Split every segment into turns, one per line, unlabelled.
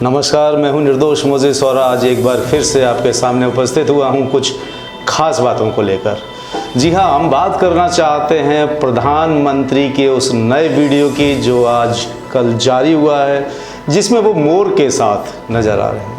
नमस्कार, मैं हूं निर्दोष मोजेस और आज एक बार फिर से आपके सामने उपस्थित हुआ हूं कुछ खास बातों को लेकर। जी हां, हम बात करना चाहते हैं प्रधानमंत्री के उस नए वीडियो की जो आज कल जारी हुआ है, जिसमें वो मोर के साथ नज़र आ रहे हैं।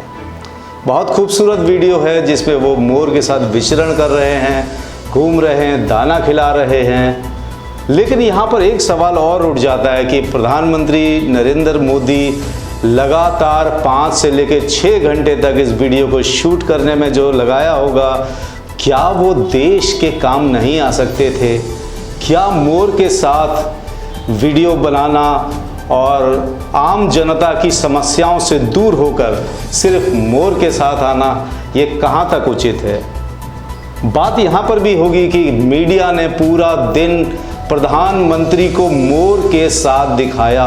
बहुत खूबसूरत वीडियो है जिसमें वो मोर के साथ विचरण कर रहे हैं, घूम रहे हैं, दाना खिला रहे हैं। लेकिन यहाँ पर एक सवाल और उठ जाता है कि प्रधानमंत्री नरेंद्र मोदी लगातार 5 से लेकर 6 घंटे तक इस वीडियो को शूट करने में जो लगाया होगा, क्या वो देश के काम नहीं आ सकते थे? क्या मोर के साथ वीडियो बनाना और आम जनता की समस्याओं से दूर होकर सिर्फ मोर के साथ आना, ये कहाँ तक उचित है? बात यहाँ पर भी होगी कि मीडिया ने पूरा दिन प्रधानमंत्री को मोर के साथ दिखाया।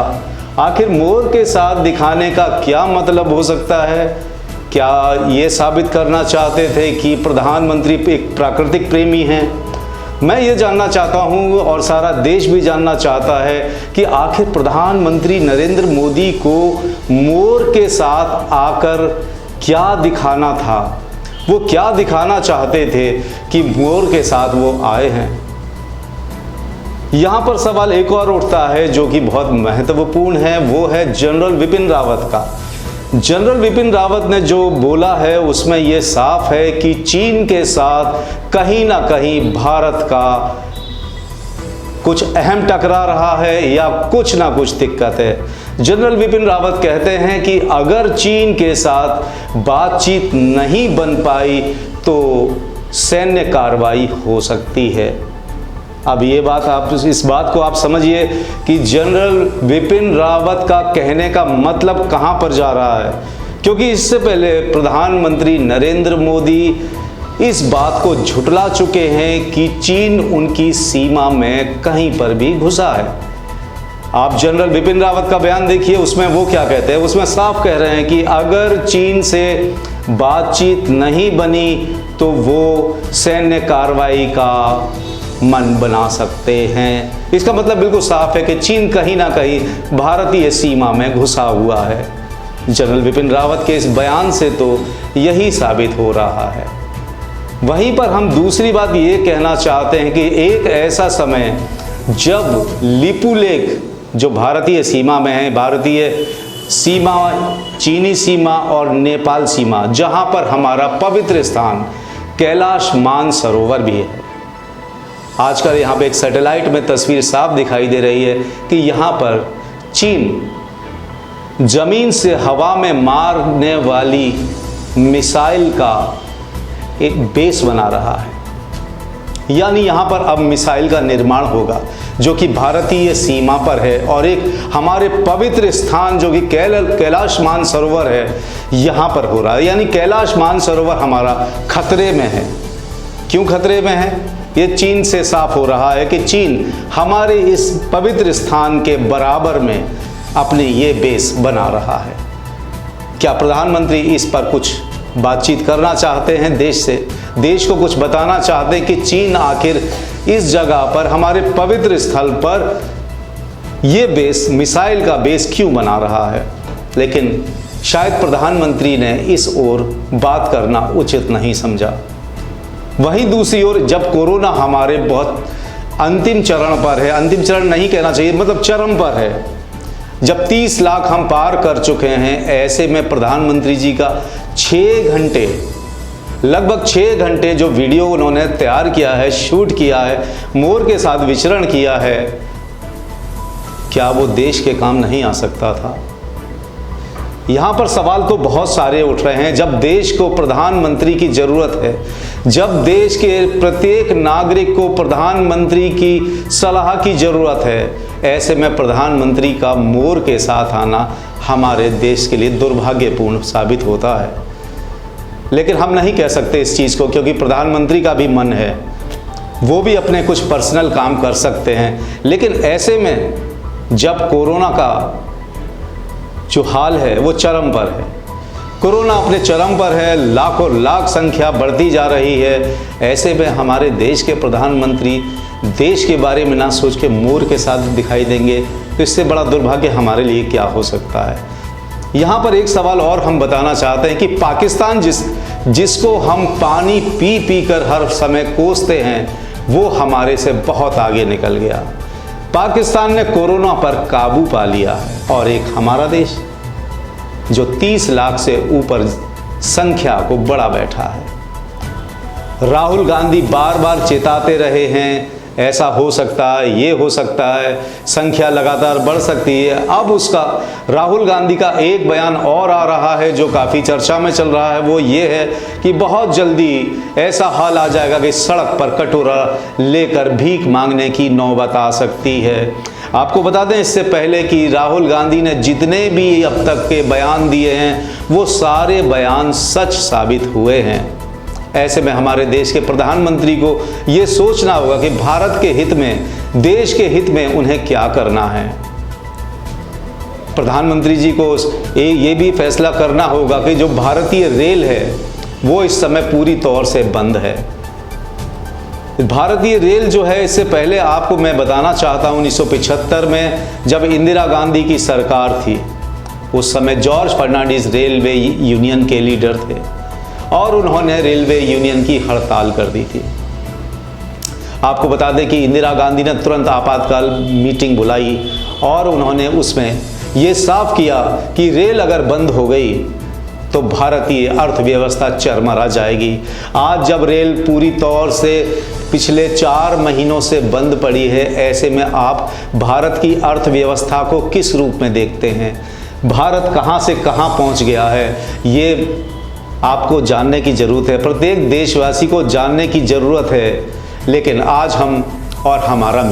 आखिर मोर के साथ दिखाने का क्या मतलब हो सकता है? क्या ये साबित करना चाहते थे कि प्रधानमंत्री एक प्राकृतिक प्रेमी हैं? मैं ये जानना चाहता हूँ और सारा देश भी जानना चाहता है कि आखिर प्रधानमंत्री नरेंद्र मोदी को मोर के साथ आकर क्या दिखाना था? वो क्या दिखाना चाहते थे कि मोर के साथ वो आए हैं? यहाँ पर सवाल एक और उठता है जो कि बहुत महत्वपूर्ण है, वो है जनरल विपिन रावत का। जनरल विपिन रावत ने जो बोला है उसमें यह साफ है कि चीन के साथ कहीं ना कहीं भारत का कुछ अहम टकरा रहा है या कुछ ना कुछ दिक्कत है। जनरल विपिन रावत कहते हैं कि अगर चीन के साथ बातचीत नहीं बन पाई तो सैन्य कार्रवाई हो सकती है। अब ये बात इस बात को आप समझिए कि जनरल विपिन रावत का कहने का मतलब कहां पर जा रहा है, क्योंकि इससे पहले प्रधानमंत्री नरेंद्र मोदी इस बात को झुठला चुके हैं कि चीन उनकी सीमा में कहीं पर भी घुसा है। आप जनरल विपिन रावत का बयान देखिए, उसमें वो क्या कहते हैं। उसमें साफ कह रहे हैं कि अगर चीन से बातचीत नहीं बनी तो वो सैन्य कार्रवाई का मन बना सकते हैं। इसका मतलब बिल्कुल साफ है कि चीन कहीं ना कहीं भारतीय सीमा में घुसा हुआ है। जनरल विपिन रावत के इस बयान से तो यही साबित हो रहा है। वहीं पर हम दूसरी बात ये कहना चाहते हैं कि एक ऐसा समय जब लिपुलेख जो भारतीय सीमा में है, भारतीय सीमा, चीनी सीमा और नेपाल सीमा, जहां पर हमारा पवित्र स्थान कैलाश मानसरोवर भी है। आजकल यहाँ पे एक सैटेलाइट में तस्वीर साफ दिखाई दे रही है कि यहाँ पर चीन जमीन से हवा में मारने वाली मिसाइल का एक बेस बना रहा है। यानी यहाँ पर अब मिसाइल का निर्माण होगा जो कि भारतीय सीमा पर है और एक हमारे पवित्र स्थान जो कि कैलाश मानसरोवर है, यहाँ पर हो रहा है। यानी कैलाश मानसरोवर हमारा खतरे में है। क्यों खतरे में है? ये चीन से साफ हो रहा है कि चीन हमारे इस पवित्र स्थान के बराबर में अपने ये बेस बना रहा है। क्या प्रधानमंत्री इस पर कुछ बातचीत करना चाहते हैं देश से? देश को कुछ बताना चाहते हैं कि चीन आखिर इस जगह पर, हमारे पवित्र स्थल पर ये बेस, मिसाइल का बेस क्यों बना रहा है? लेकिन शायद प्रधानमंत्री ने इस ओर बात करना उचित नहीं समझा। वहीं दूसरी ओर जब कोरोना हमारे बहुत अंतिम चरण पर है, अंतिम चरण नहीं कहना चाहिए, मतलब चरम पर है, जब 30 लाख हम पार कर चुके हैं, ऐसे में प्रधानमंत्री जी का 6 घंटे, लगभग 6 घंटे जो वीडियो उन्होंने तैयार किया है, शूट किया है, मोर के साथ विचरण किया है, क्या वो देश के काम नहीं आ सकता था? यहाँ पर सवाल तो बहुत सारे उठ रहे हैं। जब देश को प्रधानमंत्री की ज़रूरत है, जब देश के प्रत्येक नागरिक को प्रधानमंत्री की सलाह की ज़रूरत है, ऐसे में प्रधानमंत्री का मोर के साथ आना हमारे देश के लिए दुर्भाग्यपूर्ण साबित होता है। लेकिन हम नहीं कह सकते इस चीज़ को, क्योंकि प्रधानमंत्री का भी मन है, वो भी अपने कुछ पर्सनल काम कर सकते हैं। लेकिन ऐसे में जब कोरोना का जो हाल है वो चरम पर है, कोरोना अपने चरम पर है, लाखों लाख संख्या बढ़ती जा रही है, ऐसे में हमारे देश के प्रधानमंत्री देश के बारे में ना सोच के मोर के साथ दिखाई देंगे, तो इससे बड़ा दुर्भाग्य हमारे लिए क्या हो सकता है। यहाँ पर एक सवाल और हम बताना चाहते हैं कि पाकिस्तान जिसको हम पानी पी पी कर हर समय कोसते हैं, वो हमारे से बहुत आगे निकल गया। पाकिस्तान ने कोरोना पर काबू पा लिया है, और एक हमारा देश जो 30 लाख से ऊपर संख्या को बढ़ा बैठा है। राहुल गांधी बार बार चेताते रहे हैं, ऐसा हो सकता है, ये हो सकता है, संख्या लगातार बढ़ सकती है। अब उसका राहुल गांधी का एक बयान और आ रहा है जो काफ़ी चर्चा में चल रहा है, वो ये है कि बहुत जल्दी ऐसा हाल आ जाएगा कि सड़क पर कटोरा लेकर भीख मांगने की नौबत आ सकती है। आपको बता दें इससे पहले कि राहुल गांधी ने जितने भी अब तक के बयान दिए हैं, वो सारे बयान सच साबित हुए हैं। ऐसे में हमारे देश के प्रधानमंत्री को ये सोचना होगा कि भारत के हित में, देश के हित में उन्हें क्या करना है। प्रधानमंत्री जी को ये भी फैसला करना होगा कि जो भारतीय रेल है वो इस समय पूरी तौर से बंद है। भारतीय रेल जो है, इससे पहले आपको मैं बताना चाहता हूँ 1975 में जब इंदिरा गांधी की सरकार थी, उस समय जॉर्ज फर्नांडिस रेलवे यूनियन के लीडर थे और उन्होंने रेलवे यूनियन की हड़ताल कर दी थी। आपको बता दें कि इंदिरा गांधी ने तुरंत आपातकाल मीटिंग बुलाई और उन्होंने उसमें ये साफ किया कि रेल अगर बंद हो गई तो भारतीय अर्थव्यवस्था चरमरा जाएगी। आज जब रेल पूरी तौर से पिछले 4 महीनों से बंद पड़ी है, ऐसे में आप भारत की अर्थव्यवस्था को किस रूप में देखते हैं? भारत कहां से कहां पहुंच गया है, ये आपको जानने की ज़रूरत है, प्रत्येक देशवासी को जानने की ज़रूरत है। लेकिन आज हम और हमारा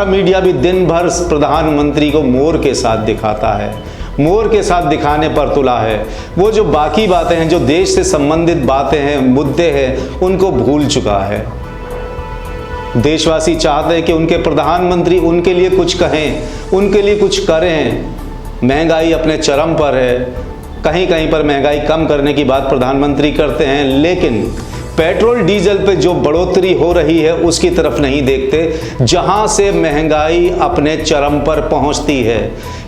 मीडिया भी दिन भर प्रधानमंत्री को मोर के साथ दिखाता है, मोर के साथ दिखाने पर तुला है। वो जो बाकी बातें हैं, जो देश से संबंधित बातें हैं, मुद्दे हैं, उनको भूल चुका है। देशवासी चाहते हैं कि उनके प्रधानमंत्री उनके लिए कुछ कहें, उनके लिए कुछ करें। महंगाई अपने चरम पर है, कहीं कहीं पर महंगाई कम करने की बात प्रधानमंत्री करते हैं, लेकिन पेट्रोल डीजल पे जो बढ़ोतरी हो रही है उसकी तरफ नहीं देखते, जहां से महंगाई अपने चरम पर पहुंचती है।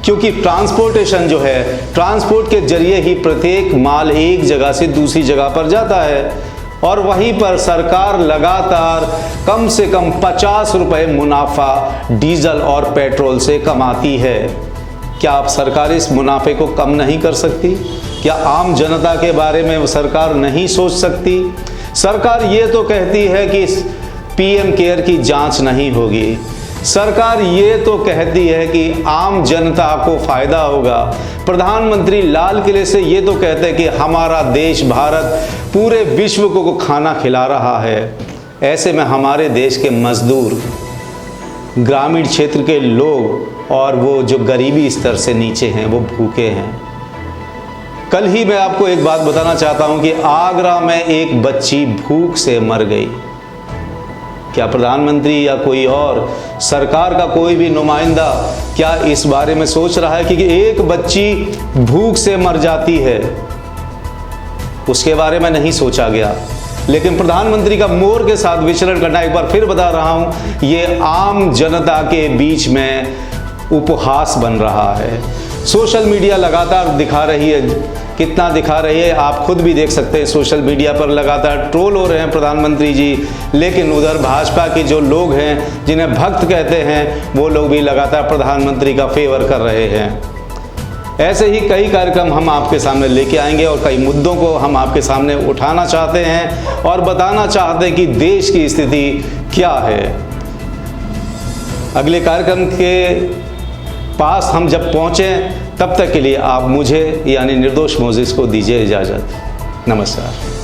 क्योंकि ट्रांसपोर्टेशन जो है, ट्रांसपोर्ट के जरिए ही प्रत्येक माल एक जगह से दूसरी जगह पर जाता है और वहीं पर सरकार लगातार कम से कम 50 रुपये मुनाफा डीजल और पेट्रोल से कमाती है। क्या आप सरकार इस मुनाफे को कम नहीं कर सकती? क्या आम जनता के बारे में सरकार नहीं सोच सकती? सरकार ये तो कहती है कि पीएम केयर की जांच नहीं होगी, सरकार ये तो कहती है कि आम जनता को फायदा होगा, प्रधानमंत्री लाल किले से ये तो कहते हैं कि हमारा देश भारत पूरे विश्व को खाना खिला रहा है। ऐसे में हमारे देश के मजदूर, ग्रामीण क्षेत्र के लोग और वो जो गरीबी स्तर से नीचे हैं, वो भूखे हैं। कल ही मैं आपको एक बात बताना चाहता हूं कि आगरा में एक बच्ची भूख से मर गई। क्या प्रधानमंत्री या कोई और सरकार का कोई भी नुमाइंदा क्या इस बारे में सोच रहा है कि एक बच्ची भूख से मर जाती है? उसके बारे में नहीं सोचा गया। लेकिन प्रधानमंत्री का मोर के साथ विचरण करना, एक बार फिर बता रहा हूं, ये आम जनता के बीच में उपहास बन रहा है। सोशल मीडिया लगातार दिखा रही है, कितना दिखा रही है आप खुद भी देख सकते हैं। सोशल मीडिया पर लगातार ट्रोल हो रहे हैं प्रधानमंत्री जी, लेकिन उधर भाजपा के जो लोग हैं जिन्हें भक्त कहते हैं, वो लोग भी लगातार प्रधानमंत्री का फेवर कर रहे हैं। ऐसे ही कई कार्यक्रम हम आपके सामने लेके आएंगे और कई मुद्दों को हम आपके सामने उठाना चाहते हैं और बताना चाहते हैं कि देश की स्थिति क्या है। अगले कार्यक्रम के पास हम जब पहुँचें, तब तक के लिए आप मुझे यानी निर्दोष मोजिस को दीजिए इजाज़त। नमस्कार।